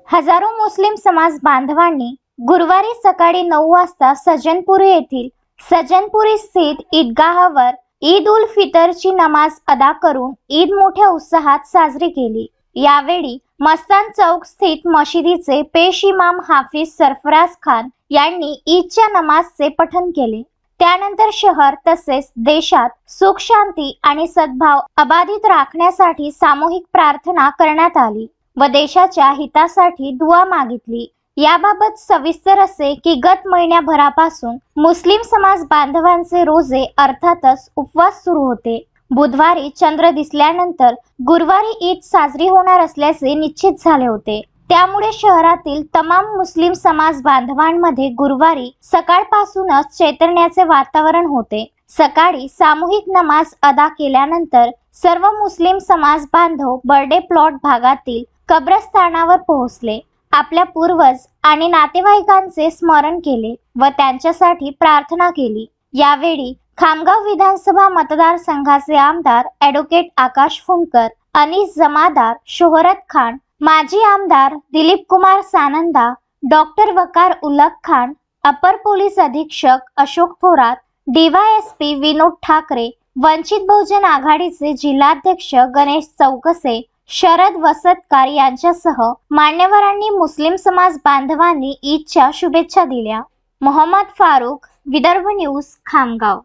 हजारो मुस्लिम समाज बांधवांनी गुरुवारी सकाळी 9 वाजता सज्जनपुरी येथील सज्जनपुरी स्थित ईदगाहवर ईद उल फितरची नमाज अदा करून ईद मोठ्या उत्साहात साजरी केली। यावेळी मस्तान चौक स्थित मशिदीचे पेश इमाम हाफिज सरफराज खान यांनी ईदच्या नमाजचे पठण केले। त्यानंतर शहर तसेच देशात सुख शांती आणि सद्भाव अबाधित राखण्यासाठी सामूहिक प्रार्थना करण्यात आली व देशाच्या हितासाठी दुआ मागितली। याबाबत सविस्तर असे की गत महिन्याभरापासून मुस्लिम समाज बांधवांचे रोजे अर्थातच उपवास सुरू होते। बुधवारी चंद्र दिसल्यानंतर गुरुवारी ईद साजरी होणार असल्याचे निश्चित झाले होते। त्यामुळे शहरातील तमाम मुस्लिम समाज बांधवांमध्ये गुरुवारी सकाळपासूनच चैतन्याचे वातावरण होते। सकाळी सामूहिक नमाज अदा केल्यानंतर सर्व मुस्लिम समाज बांधव बर्डे प्लॉट भागातील कब्रस्थानावर पोहोचले, आपल्या पूर्वज आणि नातेवाईकांचे स्मरण केले व त्यांच्यासाठी प्रार्थना केली। यावेळी खामगाव विधानसभा मतदारसंघाचे आमदार ॲडव्होकेट आकाश फुंडकर, अनीस जमादार, शोहरत खान, माजी आमदार दिलीप कुमार सानंदा, डॉक्टर वकार उल्लख खान, अपर पोलीस अधीक्षक अशोक थोरात, DYSP विनोद ठाकरे, वंचित बहुजन आघाडीचे जिल्हाध्यक्ष गणेश चौकसे, शरद वसतकार यांच्यासह मान्यवरांनी मुस्लिम समाज बांधवांनी ईदच्या शुभेच्छा दिल्या। मोहम्मद फारूक, विदर्भ न्यूज, खामगाव।